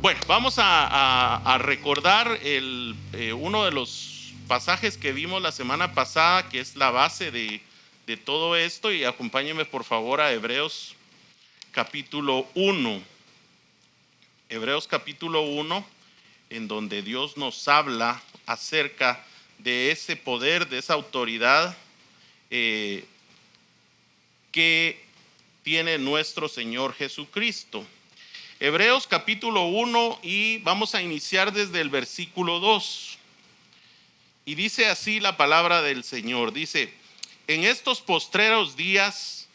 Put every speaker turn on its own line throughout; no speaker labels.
Bueno, vamos a recordar uno de los pasajes que vimos la semana pasada, que es la base de todo esto, y acompáñenme por favor a Hebreos capítulo 1. Hebreos capítulo 1, en donde Dios nos habla acerca de ese poder, de esa autoridad que tiene nuestro Señor Jesucristo. Hebreos capítulo 1, y vamos a iniciar desde el versículo 2. Y dice así la palabra del Señor. Dice: en estos postreros días,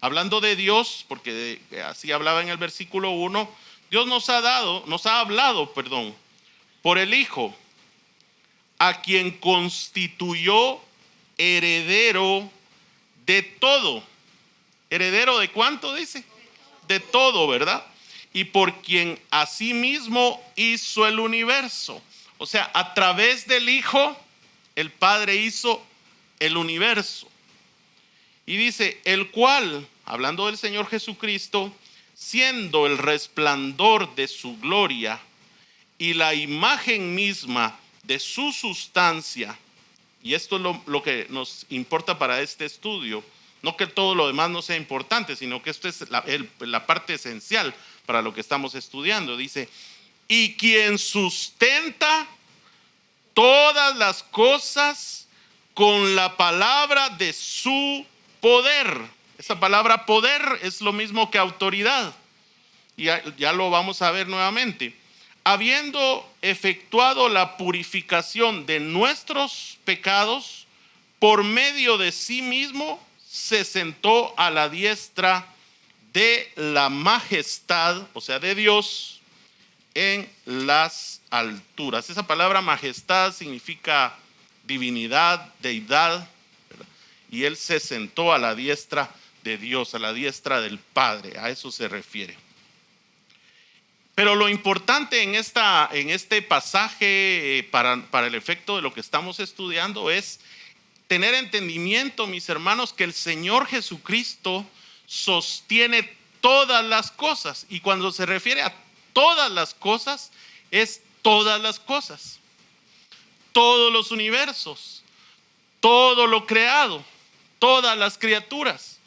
hablando de Dios, porque así hablaba en el versículo 1, Dios nos ha hablado por el Hijo, a quien constituyó heredero de todo. ¿Heredero de cuánto dice? De todo, ¿verdad? Y por quien asimismo hizo el universo. O sea, a través del Hijo, el Padre hizo el universo. Y dice: el cual, hablando del Señor Jesucristo, siendo el resplandor de su gloria y la imagen misma de su sustancia. Y esto es lo que nos importa para este estudio. No que todo lo demás no sea importante, sino que esto es la parte esencial para lo que estamos estudiando. Dice: y quien sustenta todas las cosas con la palabra de su poder. Esa palabra poder es lo mismo que autoridad. Y ya lo vamos a ver nuevamente. Habiendo efectuado la purificación de nuestros pecados, por medio de sí mismo se sentó a la diestra de la majestad, o sea, de Dios, en las alturas. Esa palabra majestad significa divinidad, deidad, ¿verdad? Y Él se sentó a la diestra de Dios, a la diestra del Padre, a eso se refiere. Pero lo importante en este pasaje, para el efecto de lo que estamos estudiando, es tener entendimiento, mis hermanos, que el Señor Jesucristo sostiene todas las cosas. Y cuando se refiere a todas las cosas, es todas las cosas, todos los universos, todo lo creado, todas las criaturas,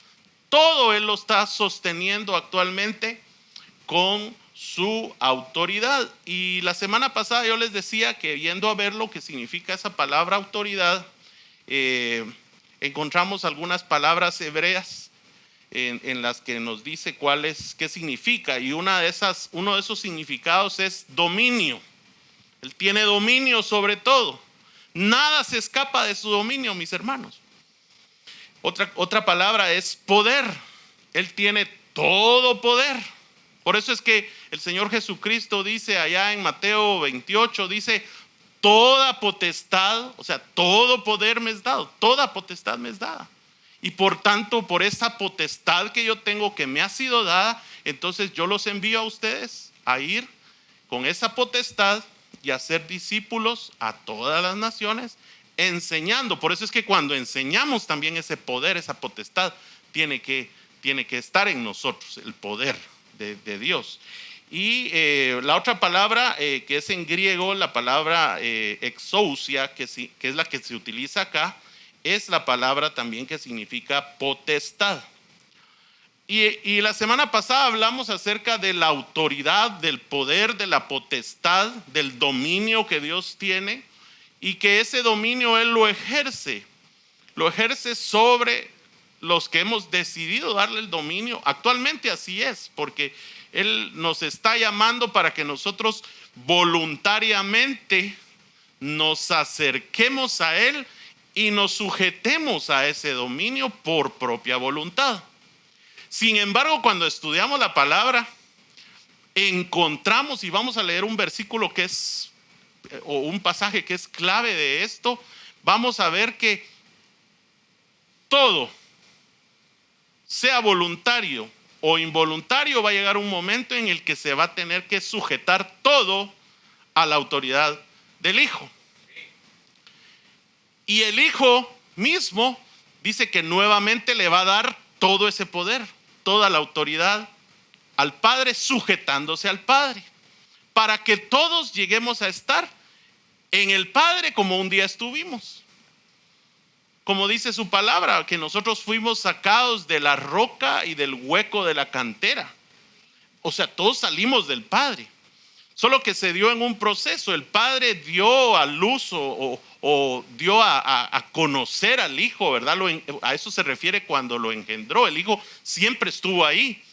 todo Él lo está sosteniendo actualmente con su autoridad. Y la semana pasada yo les decía que, yendo a ver lo que significa esa palabra autoridad, encontramos algunas palabras hebreas en las que nos dice qué significa, y uno de esos significados es dominio. Él tiene dominio sobre todo, nada se escapa de su dominio, mis hermanos. Otra palabra es poder. Él tiene todo poder. Por eso es que el Señor Jesucristo dice allá en Mateo 28, dice: toda potestad, o sea, todo poder me es dado, toda potestad me es dada. Y por tanto, por esa potestad que yo tengo, que me ha sido dada, entonces yo los envío a ustedes a ir con esa potestad y a ser discípulos a todas las naciones, enseñando. Por eso es que cuando enseñamos, también ese poder, esa potestad, tiene que estar en nosotros, el poder de Dios. Y la otra palabra que es en griego, la palabra exousia, que es la que se utiliza acá, es la palabra también que significa potestad. Y la semana pasada hablamos acerca de la autoridad, del poder, de la potestad, del dominio que Dios tiene, y que ese dominio Él lo ejerce sobre los que hemos decidido darle el dominio. Actualmente así es, porque Él nos está llamando para que nosotros voluntariamente nos acerquemos a Él y nos sujetemos a ese dominio por propia voluntad. Sin embargo, cuando estudiamos la palabra, encontramos, y vamos a leer un versículo o un pasaje que es clave de esto, vamos a ver que todo, sea voluntario o involuntario, va a llegar un momento en el que se va a tener que sujetar todo a la autoridad del Hijo. Y el Hijo mismo dice que nuevamente le va a dar todo ese poder, toda la autoridad al Padre, sujetándose al Padre. para que todos lleguemos a estar en el Padre como un día estuvimos. Como dice su palabra, que nosotros fuimos sacados de la roca y del hueco de la cantera. O sea, todos salimos del Padre. Solo que se dio en un proceso. El Padre dio a luz o dio a conocer al Hijo, ¿verdad? A eso se refiere cuando lo engendró. El Hijo siempre estuvo ahí,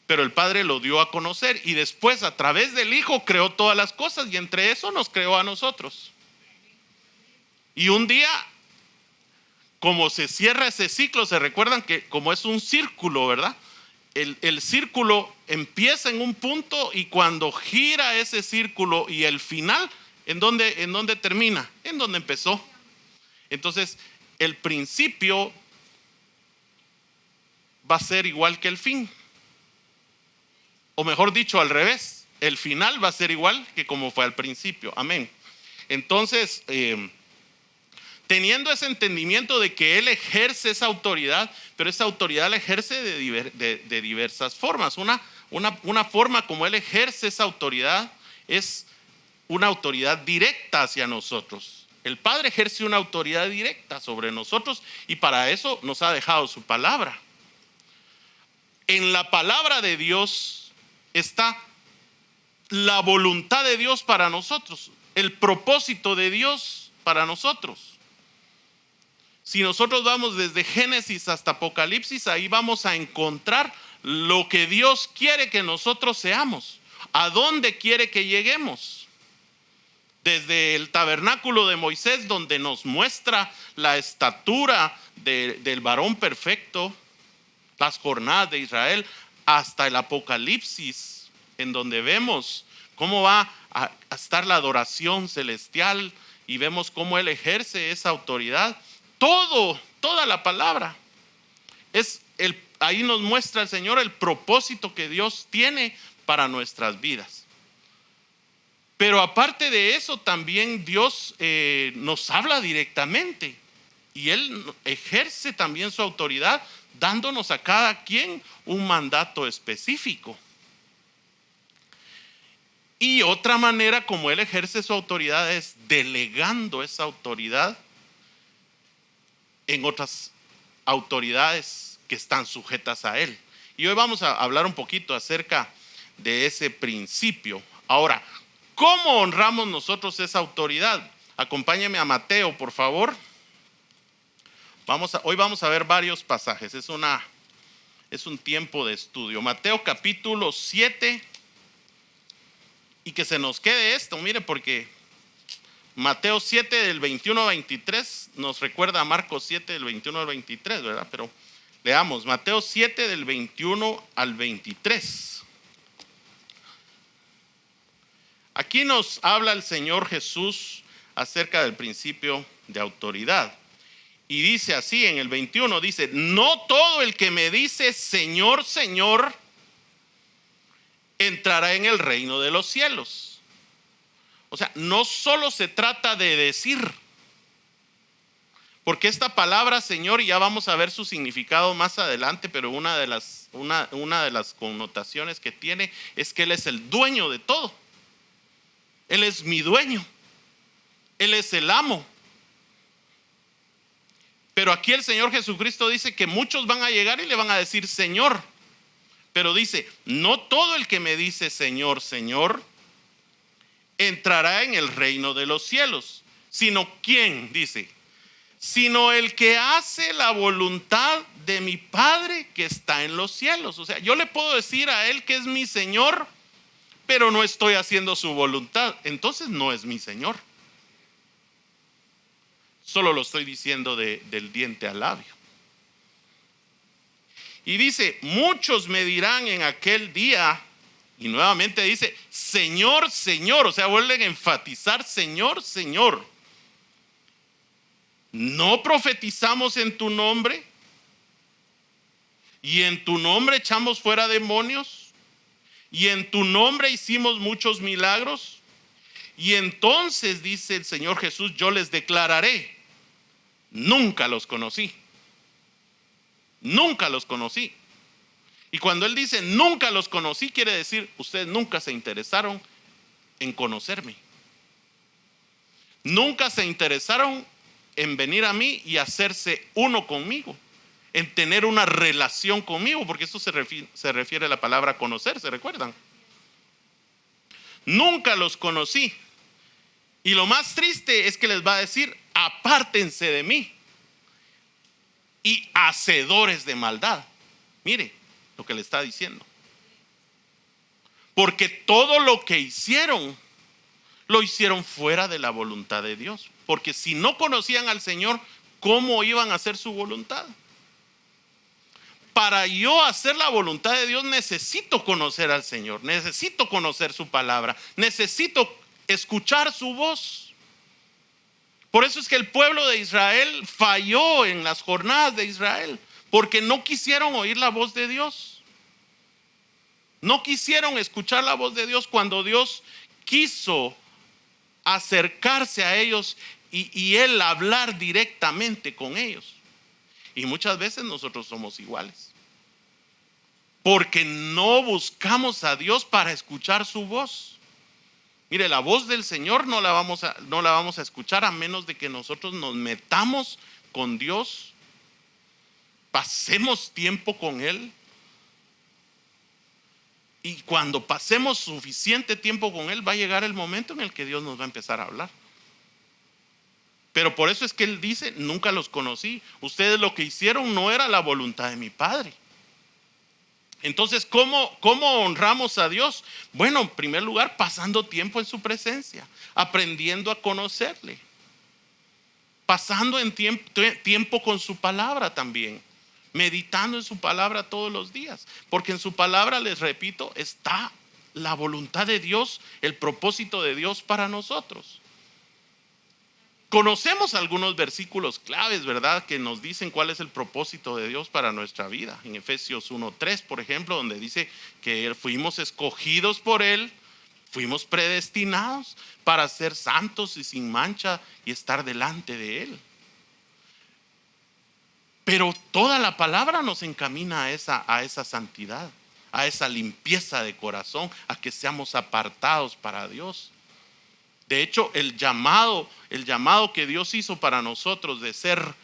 pero el Padre lo dio a conocer. Y después, a través del Hijo, creó todas las cosas. Y entre eso nos creó a nosotros. Y un día, como se cierra ese ciclo, se recuerdan que como es un círculo, ¿verdad? El círculo empieza en un punto y cuando gira ese círculo y el final, ¿en dónde termina? En donde empezó. Entonces, el principio va a ser igual que el fin. O mejor dicho, al revés. El final va a ser igual que como fue al principio. Amén. Entonces, teniendo ese entendimiento de que Él ejerce esa autoridad, pero esa autoridad la ejerce de diversas formas. Una forma como Él ejerce esa autoridad es una autoridad directa hacia nosotros. El Padre ejerce una autoridad directa sobre nosotros y para eso nos ha dejado su palabra. En la palabra de Dios está la voluntad de Dios para nosotros, el propósito de Dios para nosotros. Si nosotros vamos desde Génesis hasta Apocalipsis, ahí vamos a encontrar lo que Dios quiere que nosotros seamos, a dónde quiere que lleguemos. Desde el tabernáculo de Moisés, donde nos muestra la estatura del varón perfecto, las jornadas de Israel, hasta el Apocalipsis, en donde vemos cómo va a estar la adoración celestial y vemos cómo Él ejerce esa autoridad. Toda la palabra ahí nos muestra el Señor el propósito que Dios tiene para nuestras vidas. Pero aparte de eso, también Dios nos habla directamente y Él ejerce también su autoridad, dándonos a cada quien un mandato específico. Y otra manera como Él ejerce su autoridad es delegando esa autoridad en otras autoridades que están sujetas a Él. Y hoy vamos a hablar un poquito acerca de ese principio. Ahora, ¿cómo honramos nosotros esa autoridad? Acompáñeme a Mateo, por favor. Hoy vamos a ver varios pasajes. Es un tiempo de estudio. Mateo capítulo 7. Y que se nos quede esto, mire, porque Mateo 7 del 21 al 23 nos recuerda a Marcos 7 del 21 al 23, ¿verdad? Pero leamos Mateo 7 del 21 al 23. Aquí nos habla el Señor Jesús acerca del principio de autoridad. Y dice así en el 21, dice: no todo el que me dice Señor, Señor, entrará en el reino de los cielos. O sea, no solo se trata de decir, porque esta palabra Señor, y ya vamos a ver su significado más adelante, pero una de las connotaciones que tiene es que Él es el dueño de todo. Él es mi dueño, Él es el amo. Pero aquí el Señor Jesucristo dice que muchos van a llegar y le van a decir Señor, pero dice: no todo el que me dice Señor, Señor, entrará en el reino de los cielos, sino ¿quién? Dice: sino el que hace la voluntad de mi Padre que está en los cielos. O sea, yo le puedo decir a Él que es mi Señor, pero no estoy haciendo su voluntad, entonces no es mi Señor. Solo lo estoy diciendo del diente al labio. Y dice: muchos me dirán en aquel día, y nuevamente dice Señor, Señor, o sea, vuelven a enfatizar Señor, Señor. ¿no profetizamos en tu nombre? ¿Y en tu nombre echamos fuera demonios? ¿Y en tu nombre hicimos muchos milagros? Y entonces dice el Señor Jesús: yo les declararé, nunca los conocí. Nunca los conocí. Y cuando Él dice nunca los conocí, quiere decir ustedes nunca se interesaron en conocerme. Nunca se interesaron en venir a mí y hacerse uno conmigo, en tener una relación conmigo, porque eso se refiere a la palabra conocer, ¿se recuerdan? Nunca los conocí. Y lo más triste es que les va a decir: apártense de mí, y hacedores de maldad. Mire lo que le está diciendo. Porque todo lo que hicieron, lo hicieron fuera de la voluntad de Dios. Porque si no conocían al Señor, ¿cómo iban a hacer su voluntad? Para yo hacer la voluntad de Dios necesito conocer al Señor, necesito conocer su palabra, necesito escuchar su voz. Por eso es que el pueblo de Israel falló en las jornadas de Israel, porque no quisieron oír la voz de Dios. No quisieron escuchar la voz de Dios cuando Dios quiso acercarse a ellos y Él hablar directamente con ellos. Y muchas veces nosotros somos iguales, porque no buscamos a Dios para escuchar su voz. Mire, la voz del Señor no la vamos a escuchar a menos de que nosotros nos metamos con Dios, pasemos tiempo con Él. Y cuando pasemos suficiente tiempo con Él, va a llegar el momento en el que Dios nos va a empezar a hablar. Pero por eso es que Él dice: nunca los conocí. Ustedes lo que hicieron no era la voluntad de mi Padre. Entonces, ¿cómo honramos a Dios? Bueno, en primer lugar, pasando tiempo en su presencia, aprendiendo a conocerle, pasando en tiempo con su palabra también, meditando en su palabra todos los días, porque en su palabra, les repito, está la voluntad de Dios, el propósito de Dios para nosotros. Conocemos algunos versículos claves, ¿verdad?, que nos dicen cuál es el propósito de Dios para nuestra vida. En Efesios 1:3, por ejemplo, donde dice que fuimos escogidos por Él, fuimos predestinados para ser santos y sin mancha y estar delante de Él. Pero toda la palabra nos encamina a esa santidad, a esa limpieza de corazón, a que seamos apartados para Dios. De hecho, el llamado que Dios hizo para nosotros de ser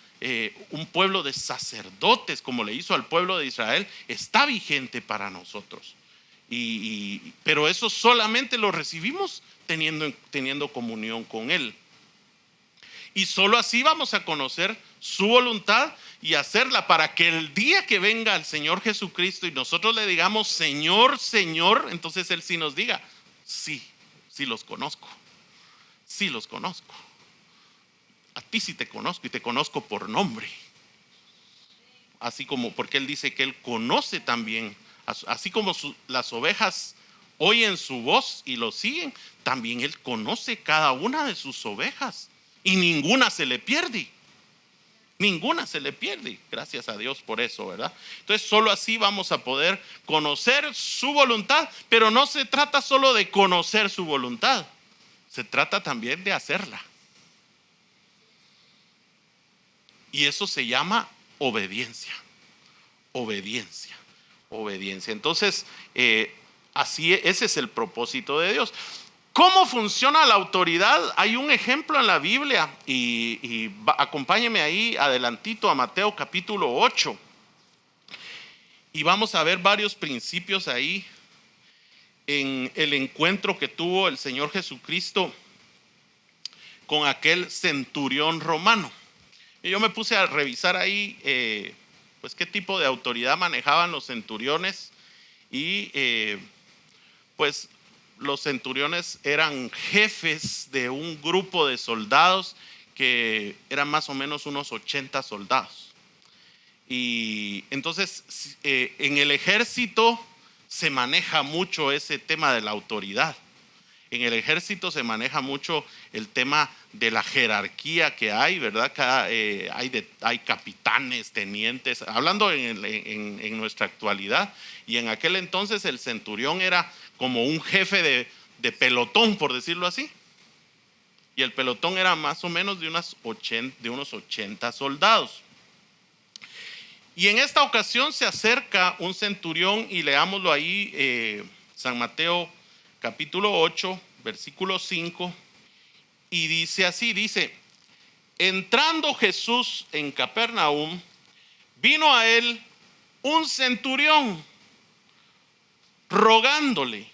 un pueblo de sacerdotes, como le hizo al pueblo de Israel, está vigente para nosotros. Pero eso solamente lo recibimos teniendo comunión con Él. Y solo así vamos a conocer su voluntad y hacerla, para que el día que venga el Señor Jesucristo y nosotros le digamos: Señor, Señor, entonces Él sí nos diga: sí los conozco. Sí los conozco. A ti sí te conozco, y te conozco por nombre. Así como, porque Él dice que Él conoce también, así como las ovejas oyen su voz y lo siguen, también Él conoce cada una de sus ovejas, y ninguna se le pierde. Ninguna se le pierde. Gracias a Dios por eso, ¿verdad? Entonces solo así vamos a poder conocer su voluntad. Pero no se trata solo de conocer su voluntad, se trata también de hacerla. Y eso se llama obediencia. Obediencia. Entonces, ese es el propósito de Dios. ¿Cómo funciona la autoridad? Hay un ejemplo en la Biblia y acompáñeme ahí adelantito a Mateo capítulo 8. Y vamos a ver varios principios ahí en el encuentro que tuvo el Señor Jesucristo con aquel centurión romano. Y yo me puse a revisar ahí pues qué tipo de autoridad manejaban los centuriones. Y pues los centuriones eran jefes de un grupo de soldados que eran más o menos unos 80 soldados. Y entonces en el ejército se maneja mucho ese tema de la autoridad. En el ejército se maneja mucho el tema de la jerarquía que hay, ¿verdad? Hay capitanes, tenientes, hablando en nuestra actualidad. Y en aquel entonces el centurión era como un jefe de pelotón, por decirlo así. Y el pelotón era más o menos de unos 80 soldados. Y en esta ocasión se acerca un centurión, y leámoslo ahí, San Mateo capítulo 8, versículo 5, y dice así, dice, entrando Jesús en Capernaum, vino a él un centurión rogándole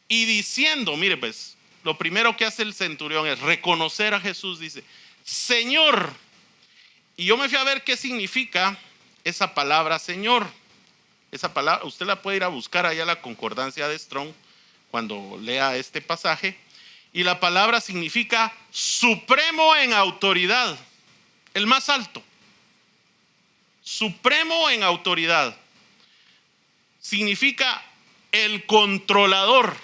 y diciendo, mire pues, lo primero que hace el centurión es reconocer a Jesús, dice, Señor. Y yo me fui a ver qué significa esa palabra Señor. Esa palabra, usted la puede ir a buscar allá en la concordancia de Strong cuando lea este pasaje. Y la palabra significa supremo en autoridad, el más alto. Supremo en autoridad. Significa el controlador.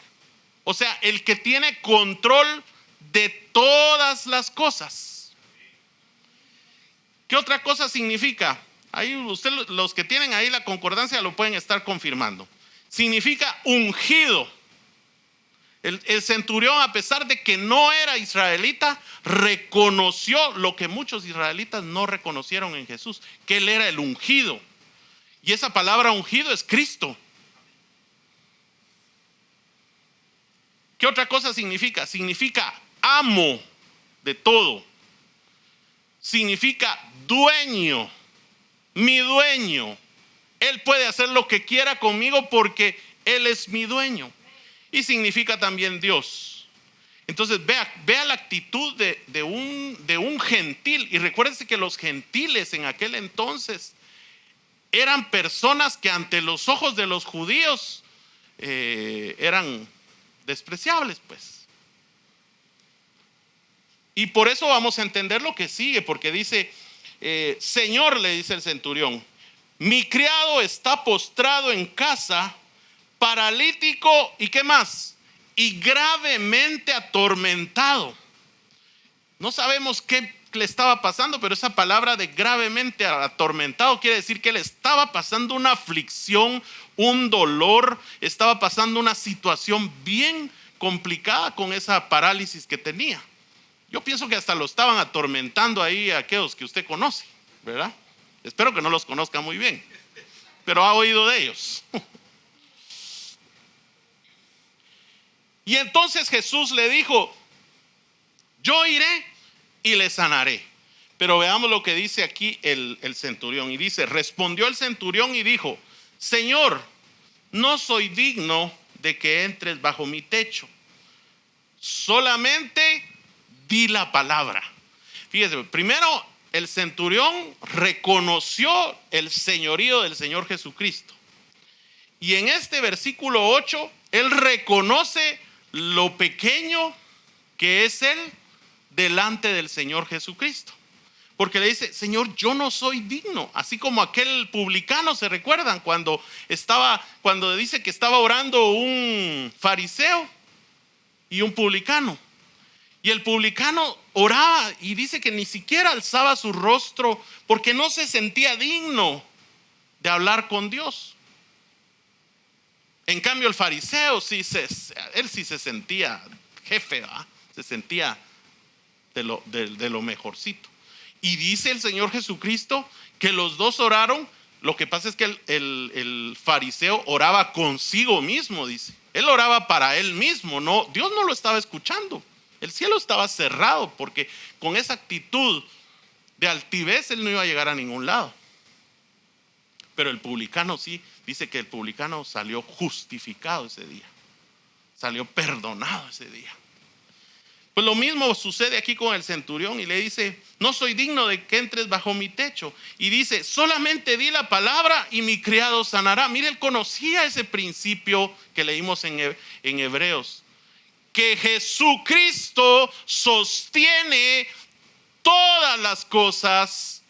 O sea, el que tiene control de todas las cosas. ¿Qué otra cosa significa? Ahí usted, los que tienen ahí la concordancia lo pueden estar confirmando. Significa ungido. El centurión, a pesar de que no era israelita, reconoció lo que muchos israelitas no reconocieron en Jesús, que él era el ungido. Y esa palabra ungido es Cristo. ¿Qué otra cosa significa? Significa amo de todo. Significa dueño, mi dueño. Él puede hacer lo que quiera conmigo porque Él es mi dueño. Y significa también Dios. Entonces vea la actitud de un gentil. Y recuérdense que los gentiles en aquel entonces eran personas que ante los ojos de los judíos eran despreciables, pues. Y por eso vamos a entender lo que sigue, porque dice, Señor, le dice el centurión, mi criado está postrado en casa, paralítico, ¿y qué más? Y gravemente atormentado. No sabemos qué le estaba pasando, pero esa palabra de gravemente atormentado quiere decir que le estaba pasando una aflicción, un dolor, estaba pasando una situación bien complicada con esa parálisis que tenía. Yo pienso que hasta lo estaban atormentando ahí aquellos que usted conoce, ¿verdad? Espero que no los conozca muy bien, pero ha oído de ellos. Y entonces Jesús le dijo, yo iré y le sanaré. Pero veamos lo que dice aquí el centurión. Y dice, respondió el centurión y dijo, Señor, no soy digno de que entres bajo mi techo. Solamente di la palabra. Fíjese, primero el centurión reconoció el señorío del Señor Jesucristo. Y en este versículo 8, él reconoce lo pequeño que es él delante del Señor Jesucristo. Porque le dice, Señor, yo no soy digno. Así como aquel publicano, ¿se recuerdan? Cuando dice que estaba orando un fariseo y un publicano. Y el publicano oraba y dice que ni siquiera alzaba su rostro porque no se sentía digno de hablar con Dios. En cambio el fariseo él sí se sentía jefe, ¿verdad? Se sentía de lo mejorcito. Y dice el Señor Jesucristo que los dos oraron. Lo que pasa es que el fariseo oraba consigo mismo, dice. Él oraba para él mismo, no, Dios no lo estaba escuchando. El cielo estaba cerrado porque con esa actitud de altivez él no iba a llegar a ningún lado. Pero el publicano sí, dice que el publicano salió justificado ese día. Salió perdonado ese día. Pues lo mismo sucede aquí con el centurión y le dice, no soy digno de que entres bajo mi techo. Y dice, solamente di la palabra y mi criado sanará. Mire, él conocía ese principio que leímos en Hebreos. Que Jesucristo sostiene todas las cosas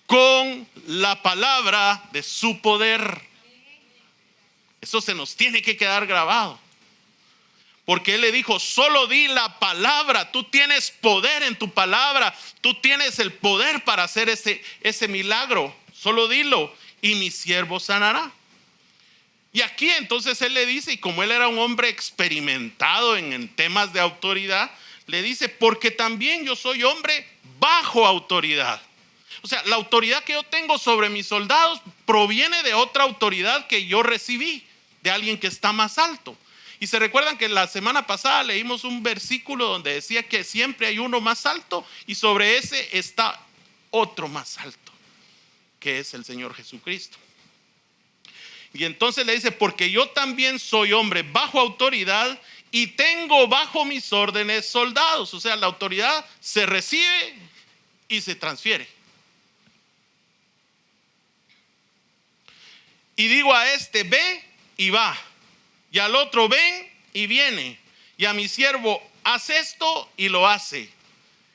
con la palabra de su poder. Eso se nos tiene que quedar grabado. Porque él le dijo, solo di la palabra, tú tienes poder en tu palabra, tú tienes el poder para hacer ese milagro, solo dilo y mi siervo sanará. Y aquí entonces él le dice, y como él era un hombre experimentado en temas de autoridad, le dice, porque también yo soy hombre bajo autoridad. O sea, la autoridad que yo tengo sobre mis soldados proviene de otra autoridad que yo recibí, de alguien que está más alto. Y se recuerdan que la semana pasada leímos un versículo donde decía que siempre hay uno más alto y sobre ese está otro más alto, que es el Señor Jesucristo. Y entonces le dice, porque yo también soy hombre bajo autoridad y tengo bajo mis órdenes soldados. O sea, la autoridad se recibe y se transfiere. Y digo a este, ve y va. Y al otro, ven y viene. Y a mi siervo, haz esto y lo hace.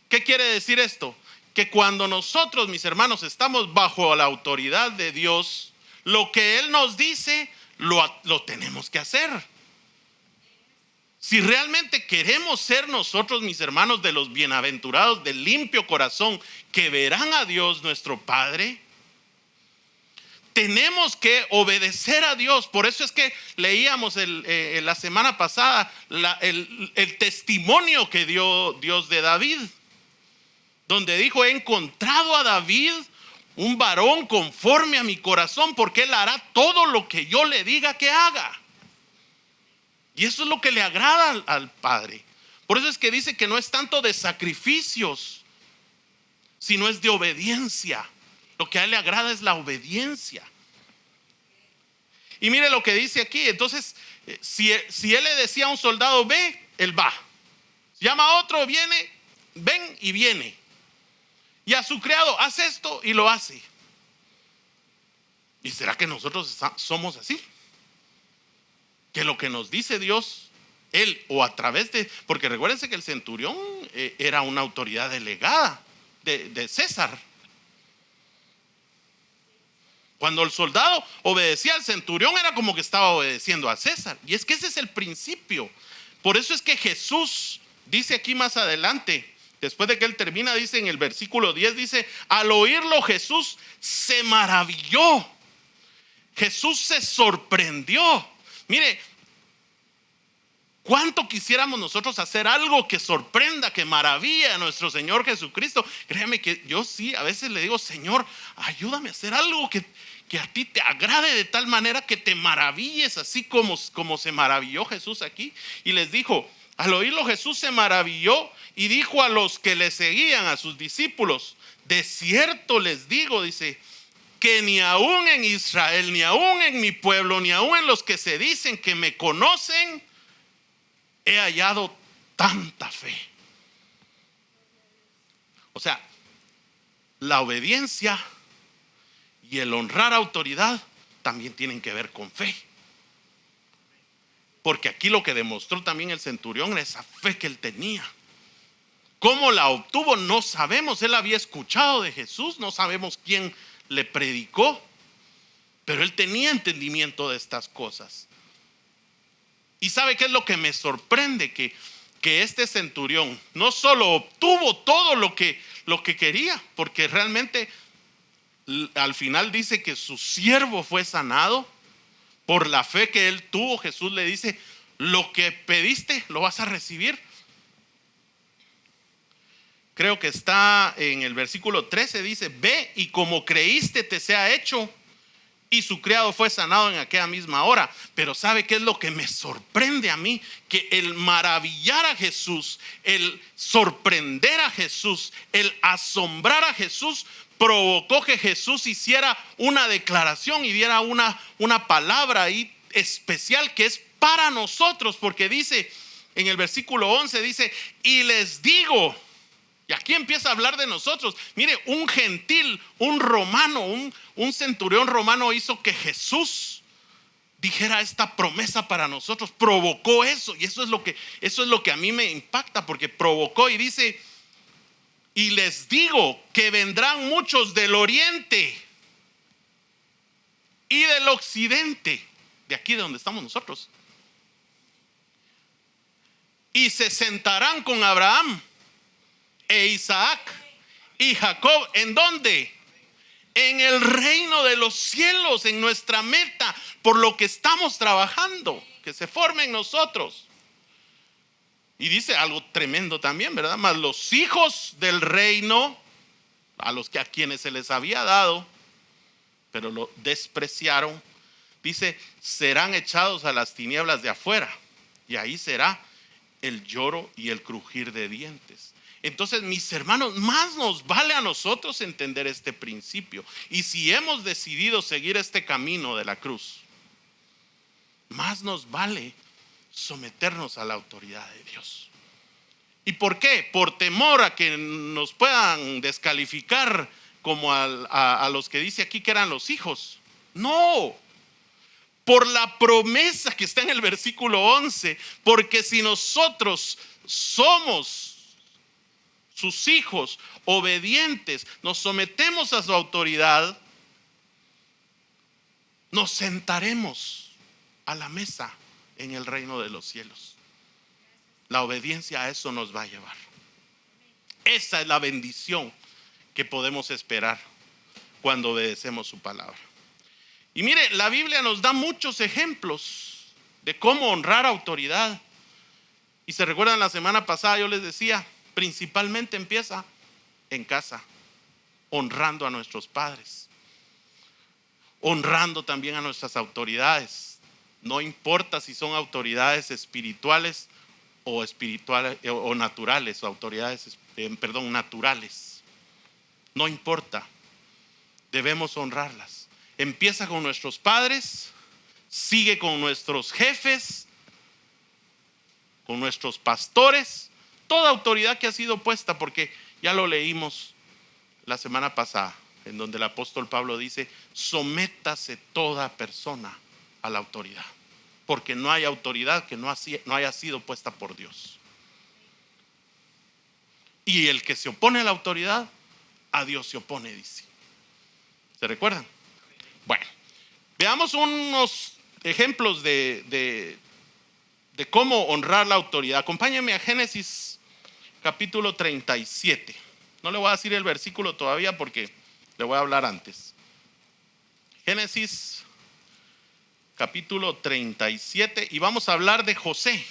¿Qué quiere decir esto? Que cuando nosotros, mis hermanos, estamos bajo la autoridad de Dios, lo que Él nos dice, lo tenemos que hacer. Si realmente queremos ser nosotros, mis hermanos, de los bienaventurados, del limpio corazón, que verán a Dios nuestro Padre, tenemos que obedecer a Dios. Por eso es que leíamos la semana pasada el testimonio que dio Dios de David, donde dijo, he encontrado a David un varón conforme a mi corazón, porque él hará todo lo que yo le diga que haga. Y eso es lo que le agrada al Padre. Por eso es que dice que no es tanto de sacrificios, sino es de obediencia. Lo que a Él le agrada es la obediencia. Y mire lo que dice aquí. Entonces, si Él le decía a un soldado, ve, Él va. Llama a otro, viene, ven y viene. Y a su criado, haz esto y lo hace. ¿Y será que nosotros somos así? Que lo que nos dice Dios, Él o a través de... Porque recuérdense que el centurión era una autoridad delegada de César. Cuando el soldado obedecía al centurión, era como que estaba obedeciendo a César. Y es que ese es el principio. Por eso es que Jesús dice aquí más adelante, después de que Él termina, dice en el versículo 10, dice, al oírlo Jesús se maravilló. Jesús se sorprendió. Mire, ¿cuánto quisiéramos nosotros hacer algo que sorprenda, que maraville a nuestro Señor Jesucristo? Créeme que yo sí, a veces le digo, Señor, ayúdame a hacer algo que a ti te agrade de tal manera que te maravilles, así como se maravilló Jesús aquí. Y les dijo, al oírlo Jesús se maravilló y dijo a los que le seguían, a sus discípulos, de cierto les digo, dice, que ni aún en Israel, ni aún en mi pueblo, ni aún en los que se dicen que me conocen, he hallado tanta fe. O sea, la obediencia y el honrar autoridad también tienen que ver con fe. Porque aquí lo que demostró también el centurión era esa fe que él tenía. ¿Cómo la obtuvo? No sabemos. Él había escuchado de Jesús, no sabemos quién le predicó, pero él tenía entendimiento de estas cosas. Y ¿sabe qué es lo que me sorprende? Que este centurión no solo obtuvo todo lo que quería, porque realmente al final dice que su siervo fue sanado por la fe que él tuvo. Jesús le dice, lo que pediste lo vas a recibir. Creo que está en el versículo 13, dice, ve y como creíste te sea hecho. Y su criado fue sanado en aquella misma hora. Pero ¿sabe qué es lo que me sorprende a mí? Que el maravillar a Jesús, el sorprender a Jesús, el asombrar a Jesús, provocó que Jesús hiciera una declaración y diera una palabra ahí especial que es para nosotros. Porque dice en el versículo 11, dice, y les digo... Y aquí empieza a hablar de nosotros. Mire, un gentil, un romano, un centurión romano hizo que Jesús dijera esta promesa para nosotros. Provocó eso. Y eso es lo que a mí me impacta, porque provocó y dice, y les digo que vendrán muchos del oriente y del occidente, de aquí de donde estamos nosotros, y se sentarán con Abraham e Isaac y Jacob. ¿En dónde? En el reino de los cielos, en nuestra meta, por lo que estamos trabajando, que se forme en nosotros. Y dice algo tremendo también, ¿verdad? Mas los hijos del reino, a quienes se les había dado, pero lo despreciaron, dice, serán echados a las tinieblas de afuera. y ahí será el lloro y el crujir de dientes. Entonces, mis hermanos, más nos vale a nosotros entender este principio. Y si hemos decidido seguir este camino de la cruz, más nos vale someternos a la autoridad de Dios. ¿Y por qué? Por temor a que nos puedan descalificar como a los que dice aquí que eran los hijos. No, por la promesa que está en el versículo 11, porque si nosotros somos sus hijos obedientes, nos sometemos a su autoridad, nos sentaremos a la mesa en el reino de los cielos. La obediencia a eso nos va a llevar. Esa es la bendición que podemos esperar cuando obedecemos su palabra. Y mire, la Biblia nos da muchos ejemplos de cómo honrar autoridad. Y se recuerdan, la semana pasada yo les decía, principalmente empieza en casa, honrando a nuestros padres, honrando también a nuestras autoridades. No importa si son autoridades espirituales o naturales, o autoridades, naturales. No importa, debemos honrarlas. Empieza con nuestros padres, sigue con nuestros jefes, con nuestros pastores, toda autoridad que ha sido puesta, porque ya lo leímos la semana pasada, en donde el apóstol Pablo dice: sométase toda persona a la autoridad, porque no hay autoridad que no haya sido puesta por Dios. Y el que se opone a la autoridad, a Dios se opone, dice. ¿Se recuerdan? Bueno, veamos unos ejemplos de cómo honrar la autoridad. Acompáñenme a Génesis capítulo 37. No le voy a decir el versículo todavía porque le voy a hablar antes. Génesis capítulo 37, y vamos a hablar de José.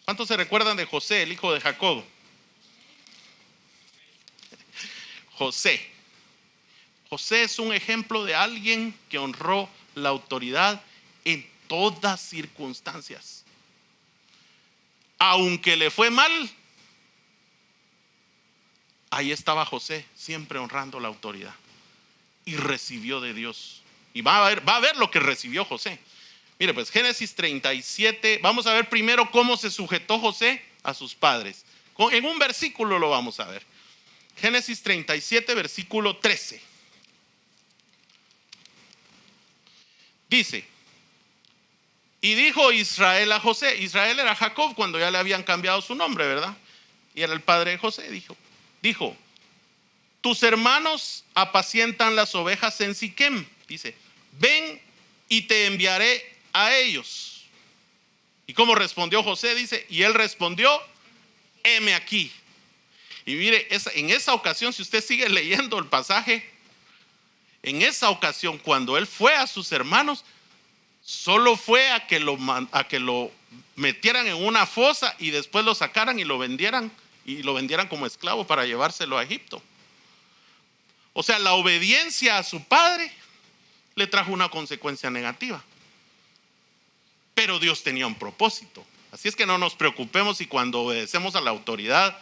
¿Cuántos se recuerdan de José, el hijo de Jacob? José es un ejemplo de alguien que honró la autoridad en todas circunstancias. Aunque le fue mal, ahí estaba José, siempre honrando la autoridad, y recibió de Dios. Y va a ver lo que recibió José. Mire, pues Génesis 37, vamos a ver primero cómo se sujetó José a sus padres. En un versículo lo vamos a ver. Génesis 37, versículo 13. Dice: y dijo Israel a José. Israel era Jacob cuando ya le habían cambiado su nombre, ¿verdad? Y era el padre de José. Dijo: tus hermanos apacientan las ovejas en Siquem. Dice: ven y te enviaré a ellos. ¿Y cómo respondió José? Dice: y él respondió: heme aquí. Y mire, en esa ocasión, si usted sigue leyendo el pasaje, en esa ocasión, cuando él fue a sus hermanos, solo fue a que lo metieran en una fosa y después lo sacaran y lo vendieran como esclavo para llevárselo a Egipto. O sea, la obediencia a su padre le trajo una consecuencia negativa, pero Dios tenía un propósito. Así es que no nos preocupemos si cuando obedecemos a la autoridad,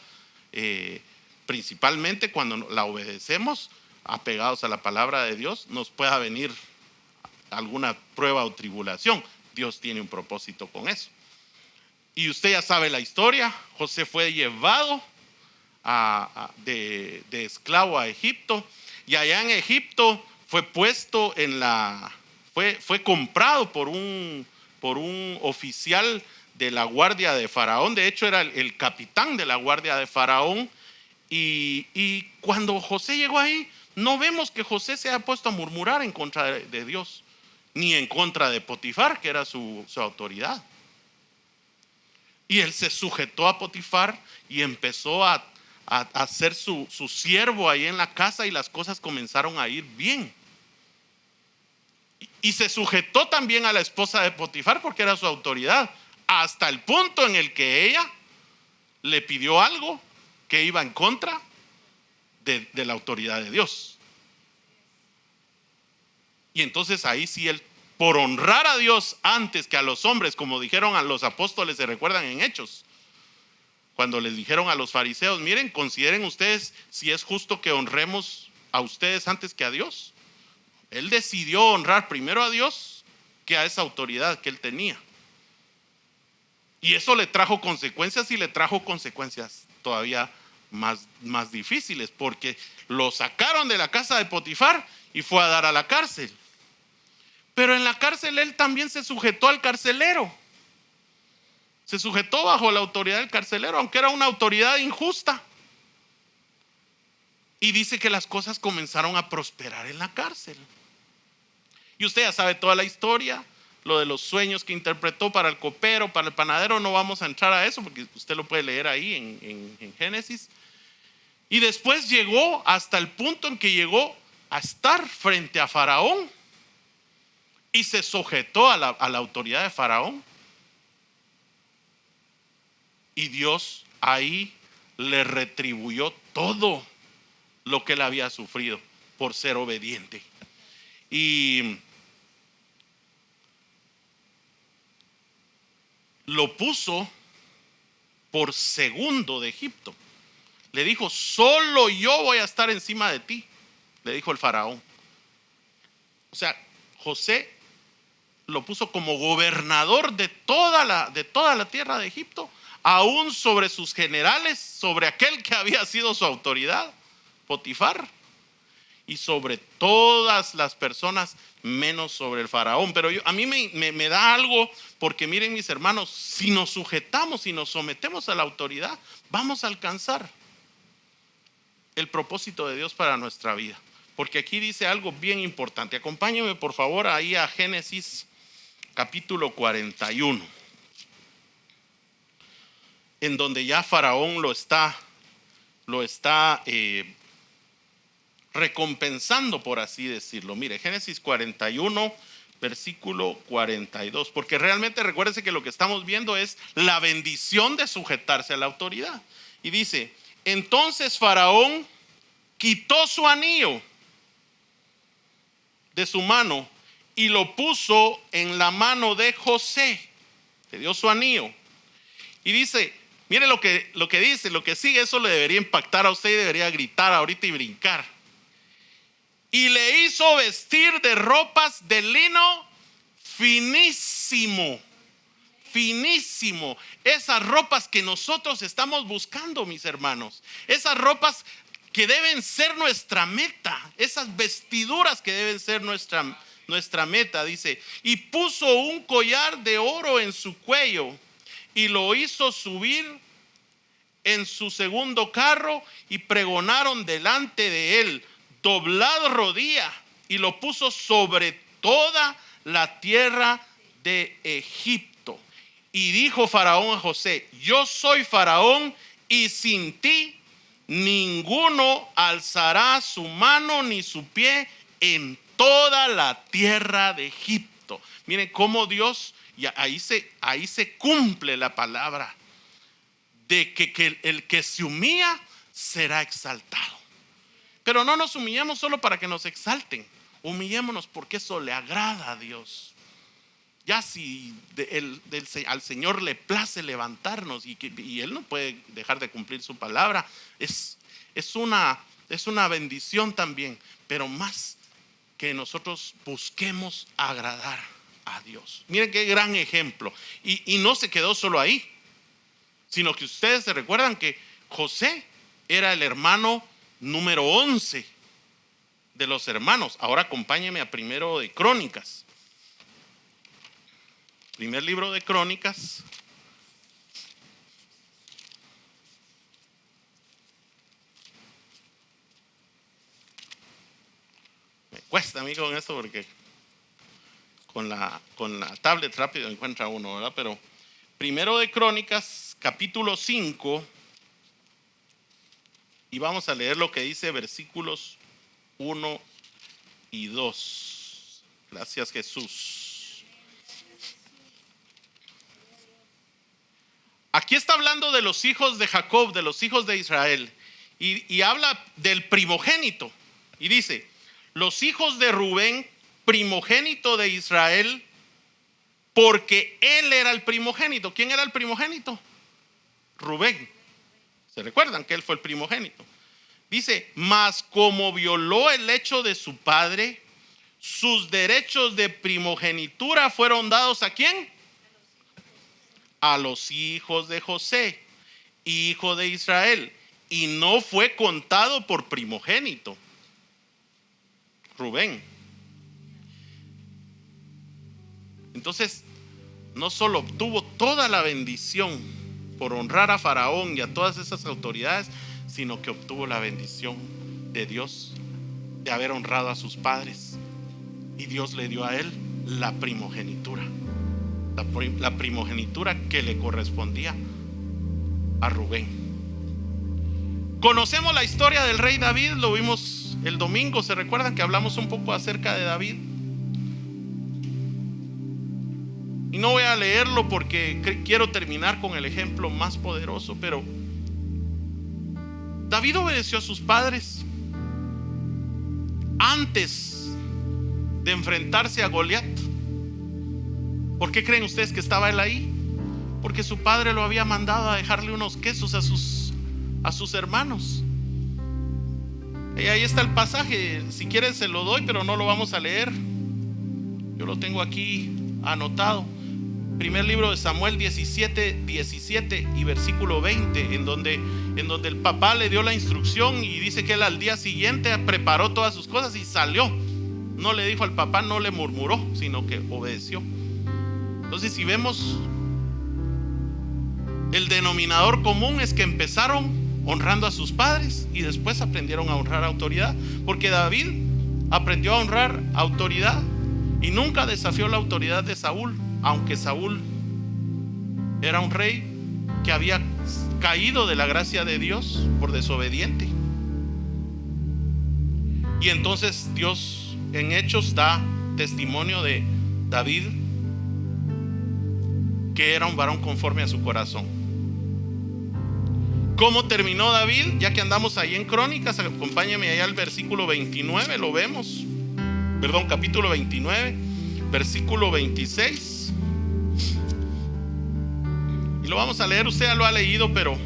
principalmente cuando la obedecemos apegados a la palabra de Dios, nos pueda venir alguna prueba o tribulación. Dios tiene un propósito con eso. Y usted ya sabe la historia. José fue llevado de esclavo a Egipto, y allá en Egipto fue puesto fue comprado por un oficial de la guardia de Faraón. De hecho, era el capitán de la guardia de Faraón. Y cuando José llegó ahí, no vemos que José se haya puesto a murmurar en contra de Dios, ni en contra de Potifar, que era su autoridad. Y él se sujetó a Potifar y empezó a ser su siervo ahí en la casa, y las cosas comenzaron a ir bien. Y se sujetó también a la esposa de Potifar porque era su autoridad, hasta el punto en el que ella le pidió algo que iba en contra de la autoridad de Dios. Y entonces ahí sí él por honrar a Dios antes que a los hombres, como dijeron a los apóstoles, se recuerdan en Hechos, cuando les dijeron a los fariseos: miren, consideren ustedes si es justo que honremos a ustedes antes que a Dios. Él decidió honrar primero a Dios que a esa autoridad que él tenía. Y eso le trajo consecuencias, y le trajo consecuencias todavía más difíciles, porque lo sacaron de la casa de Potifar y fue a dar a la cárcel. Pero en la cárcel él también se sujetó al carcelero. Se sujetó bajo la autoridad del carcelero, aunque era una autoridad injusta. Y dice que las cosas comenzaron a prosperar en la cárcel. Y usted ya sabe toda la historia, lo de los sueños que interpretó para el copero, para el panadero. No vamos a entrar a eso porque usted lo puede leer ahí en Génesis. Y después llegó hasta el punto en que llegó a estar frente a Faraón y se sujetó a la autoridad de Faraón. Y Dios ahí le retribuyó todo lo que él había sufrido por ser obediente. Y lo puso por segundo de Egipto. Le dijo: solo yo voy a estar encima de ti, le dijo el faraón. O sea, José lo puso como gobernador de toda la tierra de Egipto, aún sobre sus generales, sobre aquel que había sido su autoridad, Potifar, y sobre todas las personas, menos sobre el faraón. Pero a mí me da algo, porque miren, mis hermanos, si nos sujetamos y nos sometemos a la autoridad, vamos a alcanzar el propósito de Dios para nuestra vida. Porque aquí dice algo bien importante. Acompáñenme por favor ahí a Génesis capítulo 41, en donde ya Faraón lo está recompensando, por así decirlo. Mire, Génesis 41, versículo 42, porque realmente recuérdense que lo que estamos viendo es la bendición de sujetarse a la autoridad. Y dice: entonces Faraón quitó su anillo de su mano y lo puso en la mano de José. Le dio su anillo. Y dice, mire lo que dice, lo que sigue. Eso le debería impactar a usted y debería gritar ahorita y brincar. Y le hizo vestir de ropas de lino finísimo. Finísimo. Esas ropas que nosotros estamos buscando, mis hermanos. Esas ropas que deben ser nuestra meta. Esas vestiduras que deben ser nuestra meta. Dice: y puso un collar de oro en su cuello y lo hizo subir en su segundo carro, y pregonaron delante de él: doblad rodilla. Y lo puso sobre toda la tierra de Egipto. Y dijo Faraón a José: yo soy Faraón, y sin ti ninguno alzará su mano ni su pie en toda la tierra de Egipto. Miren cómo Dios, y ahí se cumple la palabra de que el que se humilla será exaltado. Pero no nos humillemos solo para que nos exalten, humillémonos porque eso le agrada a Dios. Ya si al Señor le place levantarnos, y Él no puede dejar de cumplir su palabra, es una bendición también, pero más que nosotros busquemos agradar a Dios. Miren qué gran ejemplo. Y no se quedó solo ahí, sino que ustedes se recuerdan que José era el hermano número 11 de los hermanos. Ahora acompáñenme a Primero de Crónicas. Primer libro de Crónicas. Me cuesta a mí con esto porque con la tablet rápido encuentra uno, ¿verdad? Pero Primero de Crónicas, capítulo 5, y vamos a leer lo que dice versículos 1 y 2. Gracias, Jesús. Aquí está hablando de los hijos de Jacob, de los hijos de Israel, y habla del primogénito. Y dice: los hijos de Rubén primogénito de Israel, porque él era el primogénito. ¿Quién era el primogénito? Rubén. ¿Se recuerdan que él fue el primogénito? Dice, mas como violó el hecho de su padre, sus derechos de primogenitura fueron dados ¿a quién? A los hijos de José, hijo de Israel, y no fue contado por primogénito. Rubén. Entonces, no solo obtuvo toda la bendición por honrar a Faraón y a todas esas autoridades, sino que obtuvo la bendición de Dios de haber honrado a sus padres. Y Dios le dio a él la primogenitura, la primogenitura que le correspondía a Rubén. Conocemos la historia del rey David, lo vimos el domingo. ¿Se recuerdan que hablamos un poco acerca de David? Y no voy a leerlo porque quiero terminar con el ejemplo más poderoso, pero David obedeció a sus padres antes de enfrentarse a Goliat. ¿Por qué creen ustedes que estaba él ahí? Porque su padre lo había mandado a dejarle unos quesos a sus hermanos. Y ahí está el pasaje. Si quieren se lo doy, pero no lo vamos a leer. Yo lo tengo aquí anotado. Primer libro de Samuel 17 y versículo 20, en donde el papá le dio la instrucción y dice que él al día siguiente preparó todas sus cosas y salió. No le dijo al papá, no le murmuró, sino que obedeció. Entonces, si vemos, el denominador común es que empezaron honrando a sus padres y después aprendieron a honrar a autoridad, porque David aprendió a honrar autoridad y nunca desafió la autoridad de Saúl, aunque Saúl era un rey que había caído de la gracia de Dios por desobediente. Y entonces Dios en Hechos da testimonio de David, que era un varón conforme a su corazón. ¿Cómo terminó David? Ya que andamos ahí en Crónicas, acompáñame allá al versículo 29, lo vemos. Capítulo 29, versículo 26. Y lo vamos a leer, usted ya lo ha leído, pero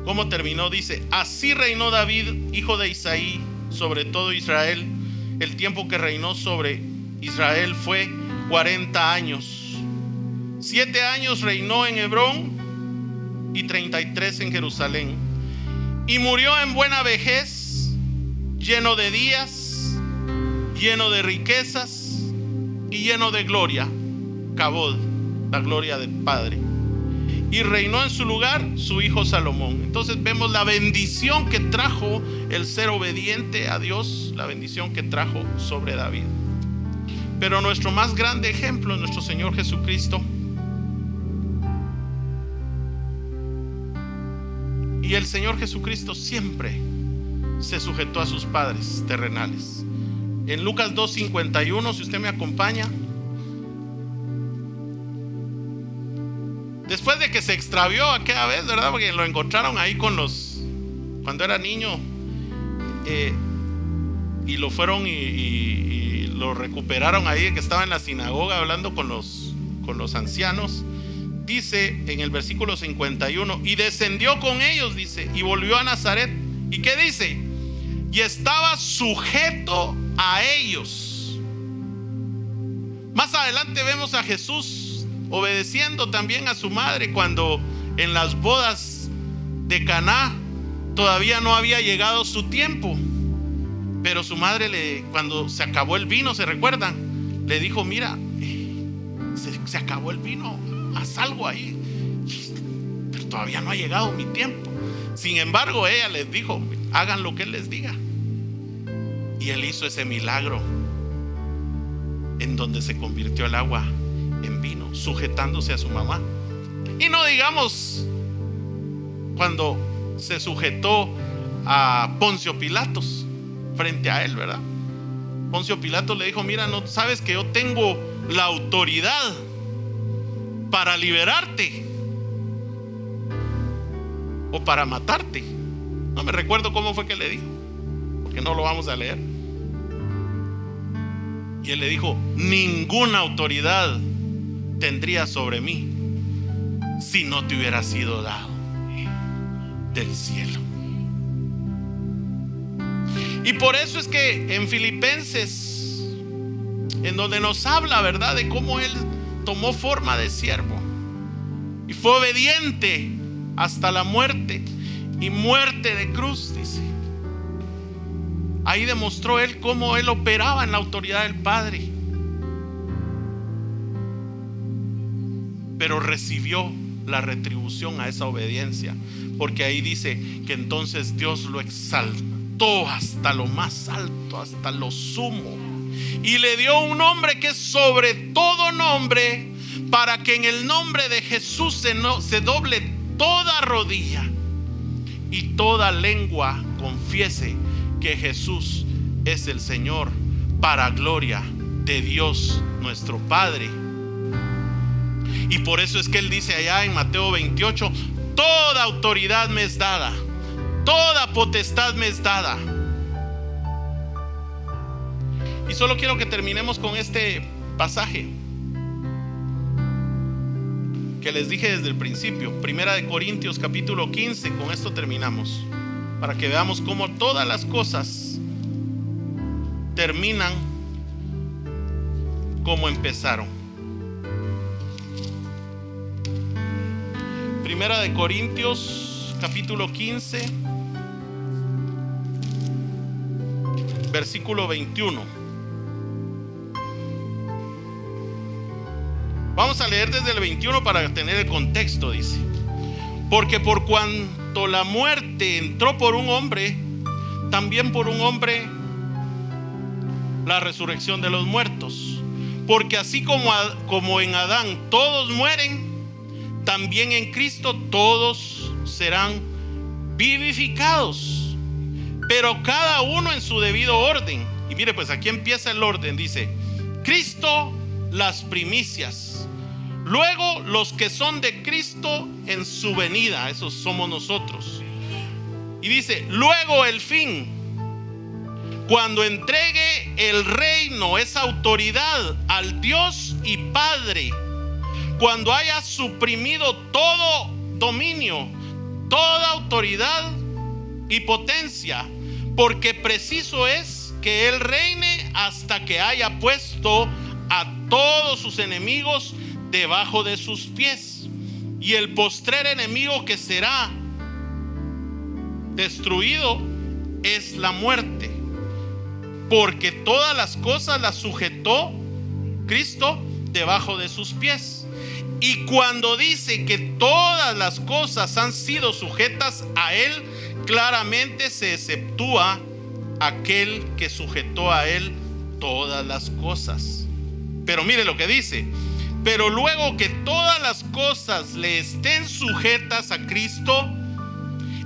¿cómo terminó? Dice, así reinó David, hijo de Isaí, sobre todo Israel. El tiempo que reinó sobre Israel fue 40 años. 7 años reinó en Hebrón y 33 en Jerusalén. Y murió en buena vejez, lleno de días, lleno de riquezas y lleno de gloria, Cabod, la gloria del Padre. Y reinó en su lugar su hijo Salomón. Entonces vemos la bendición que trajo el ser obediente a Dios, la bendición que trajo sobre David. Pero nuestro más grande ejemplo es nuestro Señor Jesucristo. Y el Señor Jesucristo siempre se sujetó a sus padres terrenales. En Lucas 2:51, si usted me acompaña, después de que se extravió aquella vez, ¿verdad? Porque lo encontraron ahí cuando era niño, y lo fueron y lo recuperaron ahí, que estaba en la sinagoga hablando con los ancianos. Dice en el versículo 51, y descendió con ellos, dice, y volvió a Nazaret. ¿Y qué dice? Y estaba sujeto a ellos. Más adelante vemos a Jesús obedeciendo también a su madre cuando en las bodas de Caná todavía no había llegado su tiempo, pero su madre cuando se acabó el vino, ¿se recuerdan? Le dijo, mira, se acabó el vino, haz algo ahí, pero todavía no ha llegado mi tiempo. Sin embargo, ella les dijo, hagan lo que él les diga. Y él hizo ese milagro en donde se convirtió el agua en vino, sujetándose a su mamá. Y no digamos cuando se sujetó a Poncio Pilatos frente a él, ¿verdad? Poncio Pilatos le dijo, mira, ¿no sabes que yo tengo la autoridad para liberarte o para matarte? No me recuerdo cómo fue que le dijo, porque no lo vamos a leer. Y él le dijo: ninguna autoridad tendría sobre mí si no te hubiera sido dado del cielo. Y por eso es que en Filipenses, en donde nos habla, ¿verdad?, de cómo él tomó forma de siervo y fue obediente hasta la muerte, y muerte de cruz, dice. Ahí demostró él cómo él operaba en la autoridad del Padre, pero recibió la retribución a esa obediencia, porque ahí dice que entonces Dios lo exaltó hasta lo más alto, hasta lo sumo, y le dio un nombre que es sobre todo nombre, para que en el nombre de Jesús se doble toda rodilla y toda lengua confiese que Jesús es el Señor, para gloria de Dios nuestro Padre. Y por eso es que él dice allá en Mateo 28: toda autoridad me es dada, toda potestad me es dada. Y solo quiero que terminemos con este pasaje que les dije desde el principio, Primera de Corintios capítulo 15. Con esto terminamos, para que veamos cómo todas las cosas terminan como empezaron. Primera de Corintios capítulo 15, versículo 21. Vamos a leer desde el 21 para tener el contexto. Dice: porque por cuanto la muerte entró por un hombre, también por un hombre la resurrección de los muertos. Porque así como en Adán todos mueren, también en Cristo todos serán vivificados, pero cada uno en su debido orden. Y mire, pues aquí empieza el orden. Dice: Cristo las primicias, luego los que son de Cristo en su venida, esos somos nosotros. Y dice: luego el fin, cuando entregue el reino, esa autoridad, al Dios y Padre, cuando haya suprimido todo dominio, toda autoridad y potencia, porque preciso es que Él reine hasta que haya puesto a todos sus enemigos debajo de sus pies. Y el postrer enemigo que será destruido es la muerte, porque todas las cosas las sujetó Cristo debajo de sus pies. Y cuando dice que todas las cosas han sido sujetas a Él, claramente se exceptúa aquel que sujetó a Él todas las cosas. Pero mire lo que dice: pero luego que todas las cosas le estén sujetas a Cristo,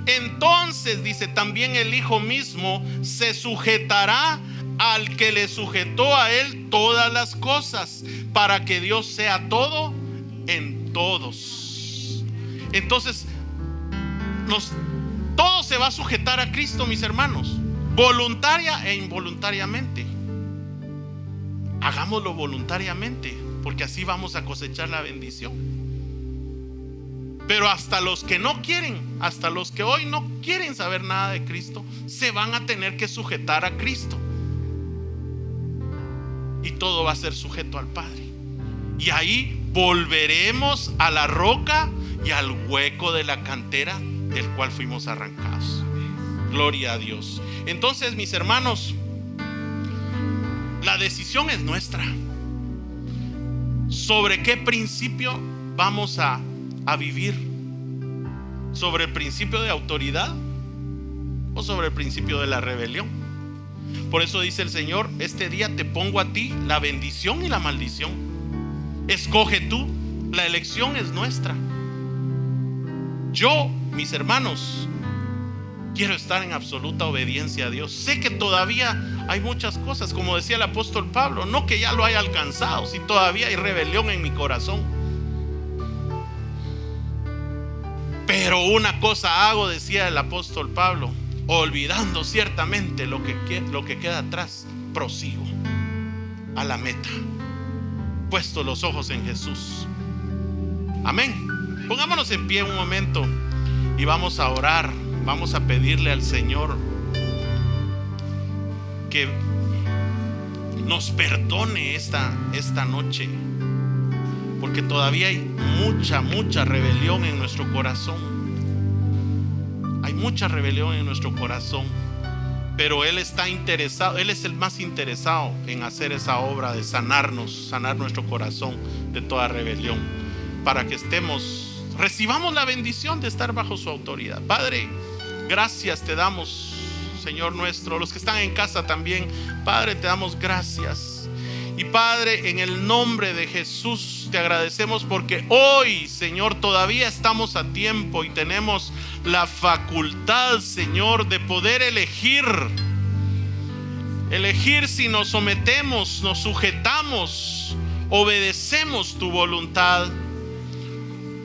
entonces, dice, también el Hijo mismo se sujetará al que le sujetó a Él todas las cosas, para que Dios sea todo en todos. Entonces, todo se va a sujetar a Cristo, mis hermanos, voluntaria e involuntariamente. Hagámoslo voluntariamente, porque así vamos a cosechar la bendición. Pero hasta los que no quieren, hasta los que hoy no quieren saber nada de Cristo, se van a tener que sujetar a Cristo. Y todo va a ser sujeto al Padre. Y ahí volveremos a la roca y al hueco de la cantera del cual fuimos arrancados. Gloria a Dios. Entonces, mis hermanos, la decisión es nuestra. ¿Sobre qué principio vamos a vivir? ¿Sobre el principio de autoridad o sobre el principio de la rebelión? Por eso dice el Señor: este día te pongo a ti la bendición y la maldición. Escoge tú, la elección es nuestra. Yo, mis hermanos, quiero estar en absoluta obediencia a Dios. Sé que todavía hay muchas cosas, como decía el apóstol Pablo, no que ya lo haya alcanzado, si todavía hay rebelión en mi corazón. Pero una cosa hago, decía el apóstol Pablo, olvidando ciertamente lo que queda atrás, prosigo a la meta, puesto los ojos en Jesús. Amén. Pongámonos en pie un momento y vamos a orar. Vamos a pedirle al Señor que nos perdone esta noche, porque todavía hay mucha rebelión en nuestro corazón. Hay mucha rebelión en nuestro corazón, pero Él está interesado, Él es el más interesado en hacer esa obra de sanar nuestro corazón de toda rebelión, para que recibamos la bendición de estar bajo su autoridad. Padre, gracias te damos, Señor nuestro. Los que están en casa también, Padre, te damos gracias. Y Padre, en el nombre de Jesús te agradecemos porque hoy, Señor, todavía estamos a tiempo y tenemos la facultad, Señor, de poder elegir si nos sometemos, nos sujetamos, obedecemos tu voluntad,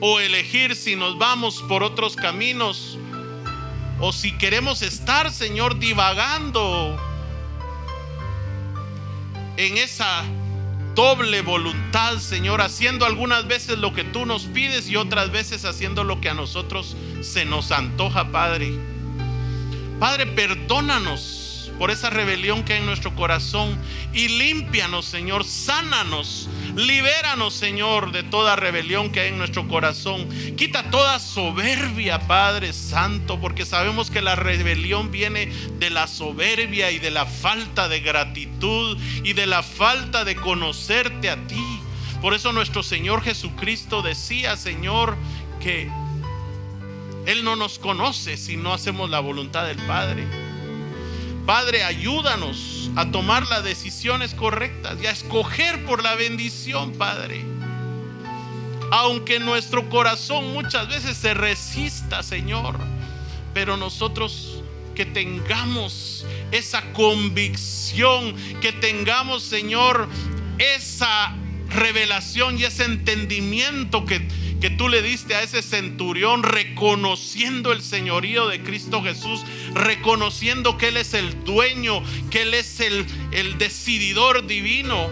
o elegir si nos vamos por otros caminos, o si queremos estar, Señor, divagando en esa doble voluntad, Señor, haciendo algunas veces lo que tú nos pides y otras veces haciendo lo que a nosotros se nos antoja, Padre. Padre, perdónanos por esa rebelión que hay en nuestro corazón y límpianos, Señor, sánanos, libéranos, Señor, de toda rebelión que hay en nuestro corazón. Quita toda soberbia, Padre Santo, porque sabemos que la rebelión viene de la soberbia y de la falta de gratitud y de la falta de conocerte a ti. Por eso nuestro Señor Jesucristo decía, Señor, que Él no nos conoce si no hacemos la voluntad del Padre. Padre, ayúdanos a tomar las decisiones correctas y a escoger por la bendición, Padre. Aunque nuestro corazón muchas veces se resista, Señor, pero nosotros que tengamos esa convicción, que tengamos, Señor, esa revelación y ese entendimiento que tú le diste a ese centurión, reconociendo el señorío de Cristo Jesús, reconociendo que Él es el dueño, que Él es el decididor divino,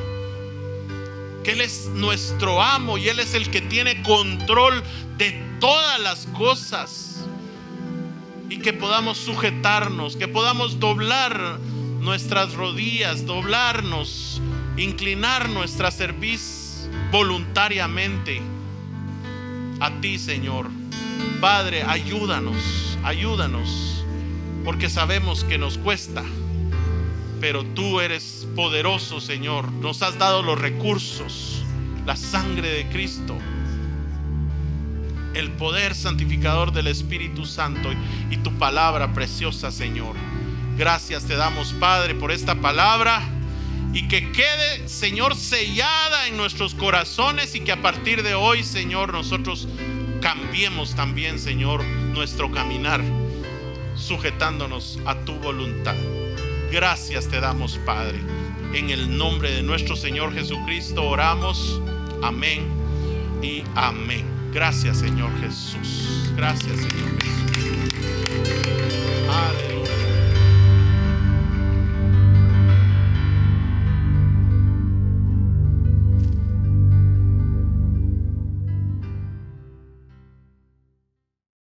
que Él es nuestro amo y Él es el que tiene control de todas las cosas, y que podamos sujetarnos, que podamos doblar nuestras rodillas, doblarnos, inclinar nuestra cerviz voluntariamente a ti, Señor. Padre, ayúdanos, porque sabemos que nos cuesta, pero tú eres poderoso, Señor. Nos has dado los recursos, la sangre de Cristo, el poder santificador del Espíritu Santo y tu palabra preciosa, Señor. Gracias te damos, Padre, por esta palabra, y que quede, Señor, sellada en nuestros corazones, y que a partir de hoy, Señor, nosotros cambiemos también, Señor, nuestro caminar, sujetándonos a tu voluntad. Gracias te damos, Padre. En el nombre de nuestro Señor Jesucristo oramos. Amén y amén. Gracias, Señor Jesús. Gracias, Señor Jesús. Aleluya.